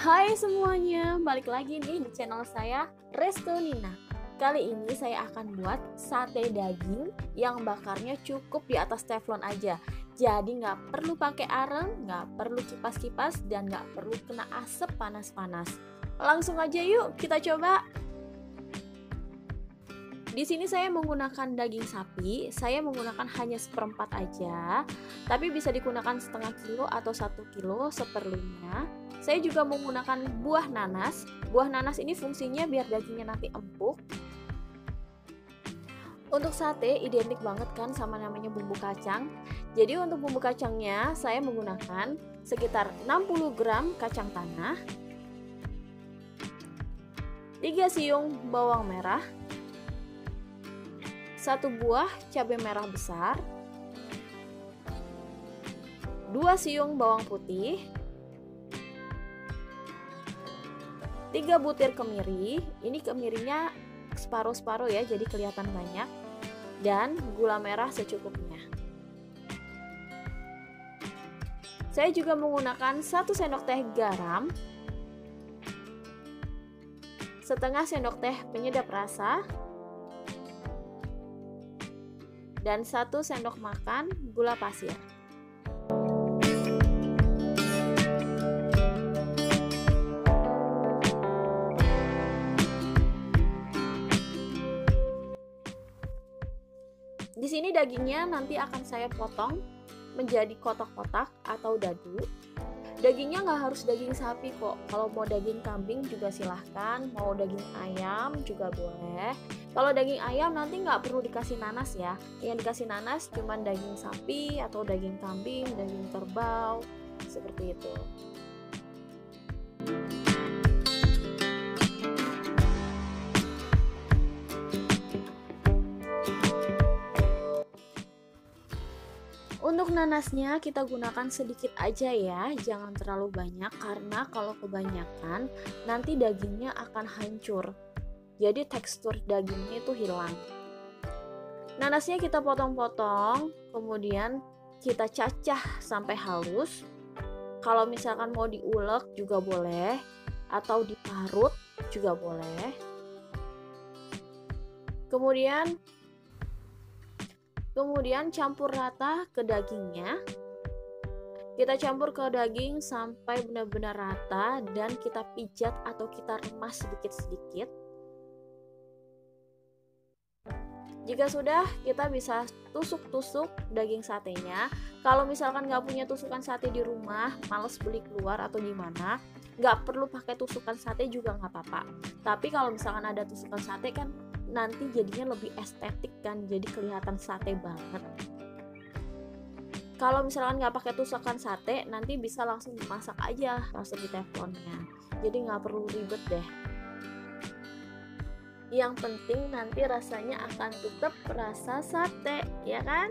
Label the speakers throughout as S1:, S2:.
S1: Hai semuanya, balik lagi nih di channel saya Resto Nina. Kali ini saya akan buat sate daging yang bakarnya cukup di atas teflon aja. Jadi nggak perlu pakai areng, nggak perlu kipas-kipas, dan nggak perlu kena asap panas-panas. Langsung aja yuk kita coba. Di sini saya menggunakan daging sapi, saya menggunakan hanya seperempat aja, tapi bisa digunakan setengah kilo atau 1 kilo seperlunya. Saya juga menggunakan buah nanas. Buah nanas ini fungsinya biar dagingnya nanti empuk. Untuk sate identik banget kan sama namanya bumbu kacang. Jadi untuk bumbu kacangnya saya menggunakan sekitar 60 gram kacang tanah, 3 siung bawang merah, 1 buah cabai merah besar, 2 siung bawang putih, 3 butir kemiri. Ini kemirinya separuh-separuh ya, jadi kelihatan banyak. Dan gula merah secukupnya. Saya juga menggunakan 1 sendok teh garam, setengah sendok teh penyedap rasa, dan 1 sendok makan gula pasir. Di sini dagingnya nanti akan saya potong menjadi kotak-kotak atau dadu. Dagingnya nggak harus daging sapi kok. Kalau mau daging kambing juga silahkan. Mau daging ayam juga boleh. Kalau daging ayam nanti nggak perlu dikasih nanas ya. Yang dikasih nanas cuma daging sapi atau daging kambing, daging kerbau, seperti itu. Untuk nanasnya kita gunakan sedikit aja ya, jangan terlalu banyak karena kalau kebanyakan nanti dagingnya akan hancur. Jadi tekstur dagingnya itu hilang. Nanasnya kita potong-potong, kemudian kita cacah sampai halus. Kalau misalkan mau diulek juga boleh, atau diparut juga boleh. Kemudian campur rata ke dagingnya. Kita campur ke daging sampai benar-benar rata dan kita pijat atau kita remas sedikit-sedikit. Jika sudah, kita bisa tusuk-tusuk daging satenya. Kalau misalkan nggak punya tusukan sate di rumah, males beli keluar atau gimana, nggak perlu pakai tusukan sate juga nggak apa-apa. Tapi kalau misalkan ada tusukan sate kan nanti jadinya lebih estetik kan, jadi kelihatan sate banget. Kalau misalkan nggak pakai tusukan sate, nanti bisa langsung dimasak aja langsung di teflonnya, jadi nggak perlu ribet deh. Yang penting nanti rasanya akan tetap rasa sate, ya kan?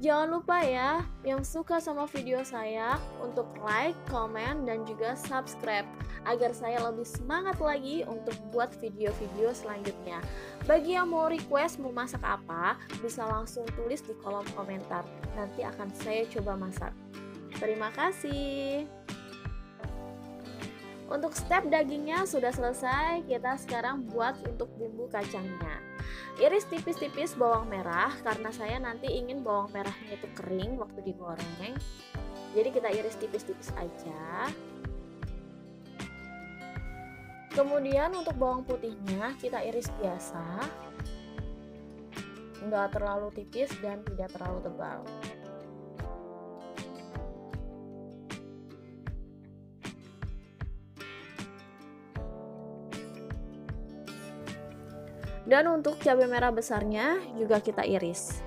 S1: Jangan lupa ya, yang suka sama video saya untuk like, komen, dan juga subscribe agar saya lebih semangat lagi untuk buat video-video selanjutnya. Bagi yang mau request mau masak apa, bisa langsung tulis di kolom komentar. Nanti akan saya coba masak. Terima kasih. Untuk step dagingnya sudah selesai, kita sekarang buat untuk bumbu kacangnya. Iris tipis-tipis bawang merah karena saya nanti ingin bawang merahnya itu kering waktu digoreng. Jadi kita iris tipis-tipis aja. Kemudian untuk bawang putihnya kita iris biasa, nggak terlalu tipis dan tidak terlalu tebal. Dan untuk cabai merah besarnya juga kita iris.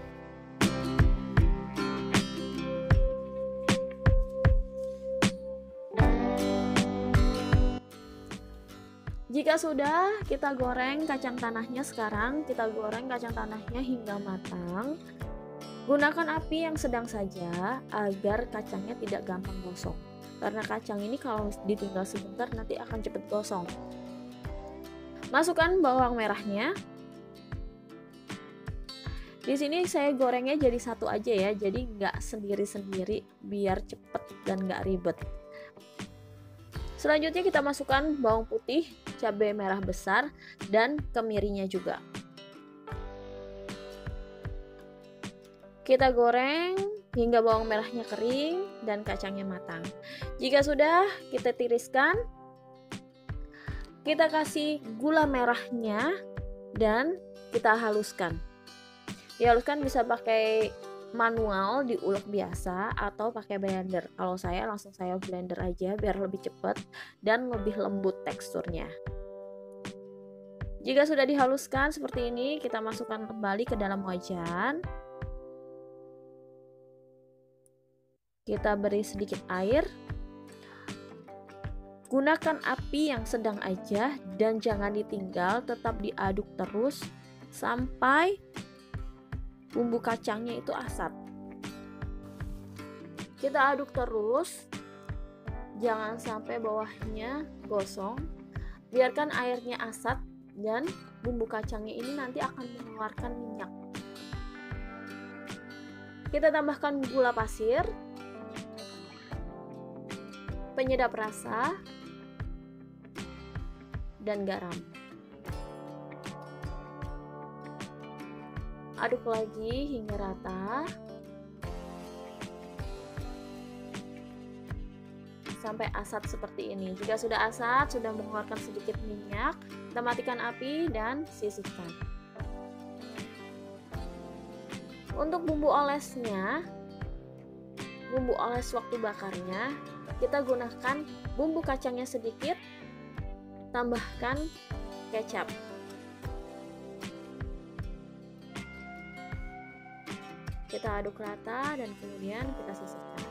S1: Jika sudah, kita goreng kacang tanahnya sekarang. Kita goreng kacang tanahnya hingga matang. Gunakan api yang sedang saja agar kacangnya tidak gampang gosong. Karena kacang ini kalau ditinggal sebentar nanti akan cepat gosong. Masukkan bawang merahnya. Di sini saya gorengnya jadi satu aja ya, jadi nggak sendiri-sendiri biar cepet dan nggak ribet. Selanjutnya kita masukkan bawang putih, cabai merah besar, dan kemirinya juga. Kita goreng hingga bawang merahnya kering dan kacangnya matang. Jika sudah, kita tiriskan. Kita kasih gula merahnya dan kita haluskan. Dihaluskan bisa pakai manual diulek biasa atau pakai blender. Kalau saya langsung blender aja biar lebih cepat dan lebih lembut teksturnya. Jika sudah dihaluskan seperti ini, kita masukkan kembali ke dalam wajan. Kita beri sedikit air. Gunakan api yang sedang aja dan jangan ditinggal, tetap diaduk terus sampai bumbu kacangnya itu asat. Kita aduk terus, jangan sampai bawahnya gosong. Biarkan airnya asat dan bumbu kacangnya ini nanti akan mengeluarkan minyak. Kita tambahkan gula pasir, penyedap rasa, dan garam. Aduk lagi hingga rata sampai asat seperti ini. Jika sudah asat, sudah mengeluarkan sedikit minyak, kita matikan api dan sisihkan. Untuk bumbu olesnya, bumbu oles waktu bakarnya, kita gunakan bumbu kacangnya sedikit, tambahkan kecap. Kita aduk rata dan kemudian kita sisihkan.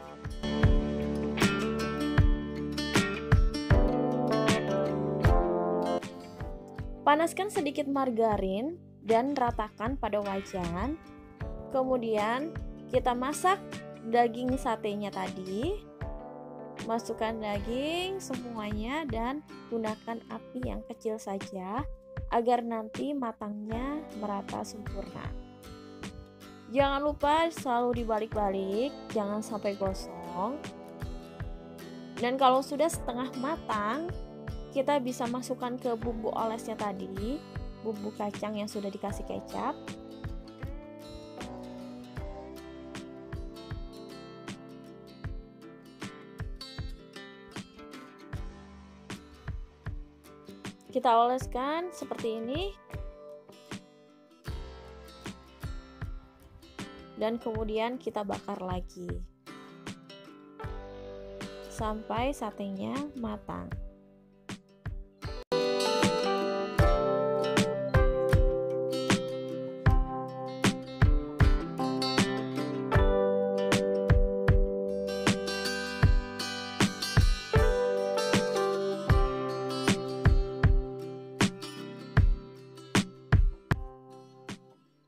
S1: Panaskan sedikit margarin dan ratakan pada wajan. Kemudian kita masak daging satenya tadi. Masukkan daging semuanya dan gunakan api yang kecil saja agar nanti matangnya merata sempurna. Jangan lupa selalu dibalik-balik, jangan sampai gosong. Dan kalau sudah setengah matang, kita bisa masukkan ke bumbu olesnya tadi, bumbu kacang yang sudah dikasih kecap. Kita oleskan seperti ini. Dan kemudian kita bakar lagi sampai satenya matang.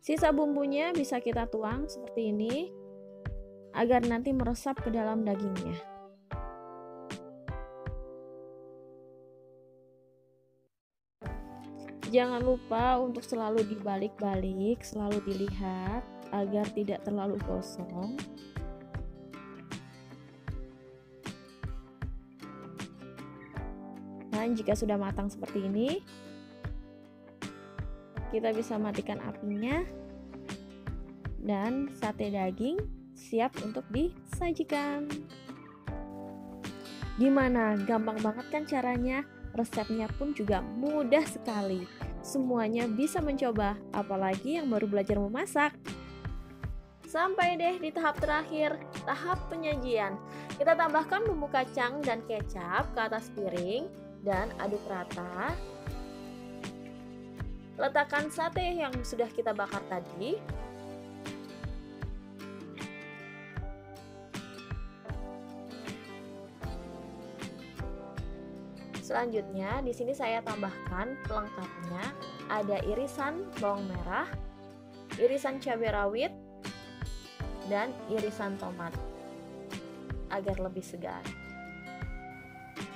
S1: Sisa bumbunya bisa kita tuang seperti ini agar nanti meresap ke dalam dagingnya. Jangan lupa untuk selalu dibalik-balik, selalu dilihat agar tidak terlalu gosong. Dan jika sudah matang seperti ini, kita bisa matikan apinya dan sate daging siap untuk disajikan. Gimana? Gampang banget kan caranya? Resepnya pun juga mudah sekali. Semuanya bisa mencoba, apalagi yang baru belajar memasak. Sampai deh di tahap terakhir, tahap penyajian. Kita tambahkan bumbu kacang dan kecap ke atas piring dan aduk rata. Letakkan sate yang sudah kita bakar tadi. Selanjutnya, di sini saya tambahkan pelengkapnya. Ada irisan bawang merah, irisan cabai rawit, dan irisan tomat agar lebih segar.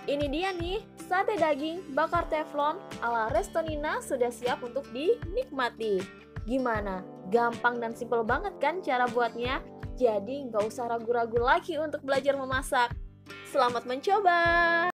S1: Ini dia nih, sate daging bakar teflon ala Resto Nina sudah siap untuk dinikmati. Gimana? Gampang dan simpel banget kan cara buatnya? Jadi nggak usah ragu-ragu lagi untuk belajar memasak. Selamat mencoba!